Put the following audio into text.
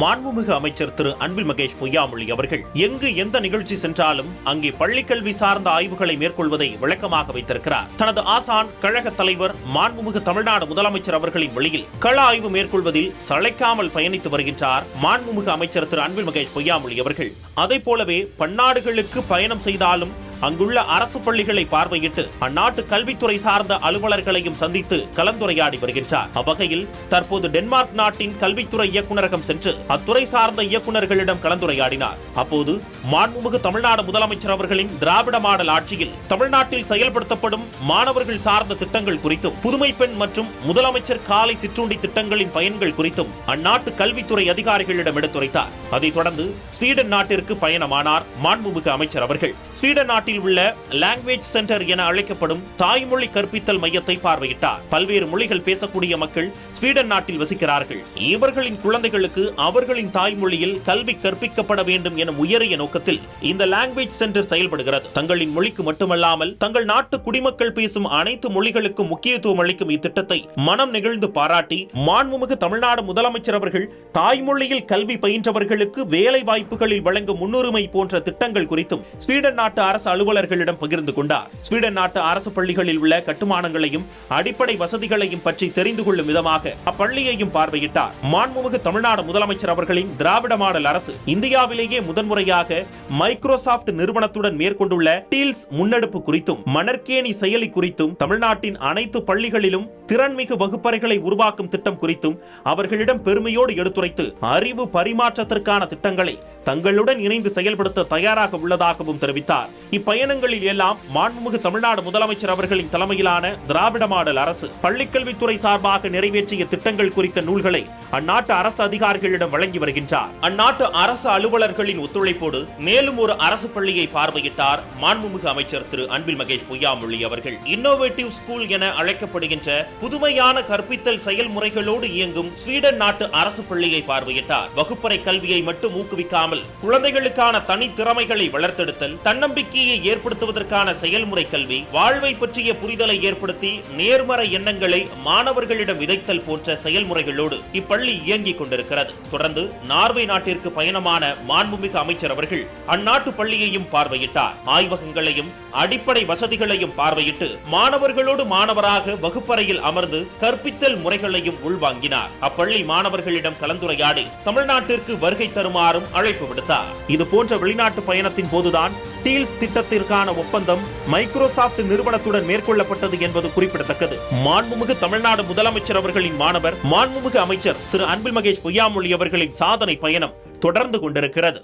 மாண்புமிகு அமைச்சர் திரு அன்பில் மகேஷ் பொய்யாமொழி அவர்கள் எங்கு எந்த நிகழ்ச்சி சென்றாலும் அங்கே பள்ளிக்கல்வி சார்ந்த ஆய்வுகளை மேற்கொள்வதை விளக்கமாக வைத்திருக்கிறார். தனது ஆசான் கழக தலைவர் மாண்புமிகு தமிழ்நாடு முதலமைச்சர் அவர்களின் வழியில் கள ஆய்வு மேற்கொள்வதில் சளைக்காமல் பயணித்து வருகின்றார் மாண்புமிகு அமைச்சர் திரு அன்பில் மகேஷ் பொய்யாமொழி அவர்கள். அதை போலவே பன்னாடுகளுக்கு பயணம் செய்தாலும் அங்குள்ள அரசு பள்ளிகளை பார்வையிட்டு அந்நாட்டு கல்வித்துறை சார்ந்த அலுவலர்களையும் சந்தித்து கலந்துரையாடி வருகின்றார். அவ்வகையில் தற்போது டென்மார்க் நாட்டின் கல்வித்துறை இயக்குநரகம் சென்று அத்துறை சார்ந்த இயக்குநர்களிடம் கலந்துரையாடினார். அப்போது மாண்புமிகு தமிழ்நாடு முதலமைச்சர் அவர்களின் திராவிட மாடல் ஆட்சியில் தமிழ்நாட்டில் செயல்படுத்தப்படும் மாணவர்கள் சார்ந்த திட்டங்கள் குறித்தும் புதுமை பெண் மற்றும் முதலமைச்சர் காலை சிற்றுண்டி திட்டங்களின் பயன்கள் குறித்தும் அந்நாட்டு கல்வித்துறை அதிகாரிகளிடம் எடுத்துரைத்தார். அதைத் தொடர்ந்து ஸ்வீடன் நாட்டிற்கு பயணமானார் மாண்புமிகு அமைச்சர் அவர்கள். ஸ்வீடன் நாட்டில் உள்ள லாங்குவேஜ் சென்டர் என அழைக்கப்படும் தாய்மொழி கற்பித்தல் மையத்தை பார்வையிட்டார். பல்வேறு மொழிகள் பேசக்கூடிய மக்கள் ஸ்வீடன் நாட்டில் வசிக்கிறார்கள். இவர்களின் குழந்தைகளுக்கு அவர்களின் தாய்மொழியில் கல்வி கற்பிக்கப்பட வேண்டும் என உயரிய நோக்கத்தில் இந்த லாங்குவேஜ் சென்டர் செயல்படுகிறது. தங்களின் மொழிக்கு மட்டுமல்லாமல் தங்கள் நாட்டு குடிமக்கள் பேசும் அனைத்து மொழிகளுக்கும் முக்கியத்துவம் அளிக்கும் இத்திட்டத்தை மனம் நெகிழ்ந்து பாராட்டி மாண்புமிகு தமிழ்நாடு முதலமைச்சர் அவர்கள் தாய்மொழியில் கல்வி பயின்றவர்களுக்கு வேலை வாய்ப்புகளில் வழங்கும் முன்னுரிமை போன்ற திட்டங்கள் குறித்தும் ஸ்வீடன் நாட்டு அரசு அலுவலர்களிடம் பகிர்ந்து கொண்டார். ஸ்வீடன் நாட்டு அரசு பள்ளிகளில் உள்ள கட்டுமானங்களையும் அடிப்படை வசதிகளையும் பற்றி தெரிந்து கொள்ளும் விதமாக அப்பள்ளியையும் பார்வையிட்டார். மாண்புமிகு தமிழ்நாடு முதலமைச்சர் அவர்களின் திராவிட மாடல் அரசு இந்தியாவிலேயே முதன்முறையாக மைக்ரோசாப்ட் நிறுவனத்துடன் மேற்கொண்டுள்ள டீல்ஸ் முன்னெடுப்பு குறித்தும் மணற்கேணி செயலி குறித்தும் தமிழ்நாட்டின் அனைத்து பள்ளிகளிலும் திறன்மிகு வகுப்பறைகளை உருவாக்கும் திட்டம் குறித்தும் அவர்களிடம் பெருமையோடு எடுத்துரைத்து அறிவு பரிமாற்றத்திற்கான திட்டங்களை தங்களுடன் இணைந்து செயல்படுத்த தயாராக உள்ளதாகவும் தெரிவித்தார். இப்பயணங்களில் எல்லாம் மாண்புமிகு தமிழ்நாடு முதலமைச்சர் அவர்களின் தலைமையிலான திராவிட மாடல் அரசு பள்ளிக்கல்வித்துறை சார்பாக நிறைவேற்றிய திட்டங்கள் குறித்த நூல்களை அந்நாட்டு அரசு அதிகாரிகளிடம் வழங்கி வருகின்றார். அந்நாட்டு அரசு அலுவலர்களின் ஒத்துழைப்போடு மேலும் ஒரு அரசு பள்ளியை பார்வையிட்டார் மாண்புமிகு அமைச்சர் திரு அன்பில் மகேஷ் பொய்யாமொழி அவர்கள். இன்னோவேட்டிவ் ஸ்கூல் என அழைக்கப்படுகின்ற புதுமையான கற்பித்தல் செயல்முறைகளோடு இயங்கும் ஸ்வீடன் நாட்டு அரசு பள்ளியை பார்வையிட்டார். வகுப்பறை கல்வியை மட்டும் ஊக்குவிக்காமல் குழந்தைகளுக்கான தனி திறமைகளை வளர்த்தெடுத்தல், தன்னம்பிக்கையை ஏற்படுத்துவதற்கான செயல்முறை கல்வி, வாழ்வை பற்றிய புரிதலை ஏற்படுத்தி நேர்மறை எண்ணங்களை மாணவர்களிடம் விதைத்தல் போன்ற செயல்முறைகளோடு இப்பள்ளி இயங்கிக் கொண்டிருக்கிறது. தொடர்ந்து நார்வே நாட்டிற்கு பயணமான மாண்புமிகு அமைச்சர் அவர்கள் அந்நாட்டு பள்ளியையும் பார்வையிட்டார். ஆய்வகங்களையும் அடிப்படை வசதிகளையும் பார்வையிட்டு மாணவர்களோடு மாணவராக வகுப்பறையில் அமர்ந்து கற்பித்தல் முறைகளையும் உள்வாங்கினார். அப்பள்ளி மாணவர்களிடம் கலந்துரையாடி தமிழ்நாட்டிற்கு வருகை தருமாறும் அழைப்பு விடுத்தார். இது போன்ற வெளிநாட்டு பயணத்தின் போதுதான் டீல்ஸ் திட்டத்திற்கான ஒப்பந்தம் மைக்ரோசாப்ட் நிறுவனத்துடன் மேற்கொள்ளப்பட்டது என்பது குறிப்பிடத்தக்கது. மாண்புமிகு தமிழ்நாடு முதலமைச்சர் அவர்களின் மாணவர் மாண்புமிகு அமைச்சர் திரு அன்பில் மகேஷ் பொய்யாமொழி அவர்களின் சாதனை பயணம் தொடர்ந்து கொண்டிருக்கிறது.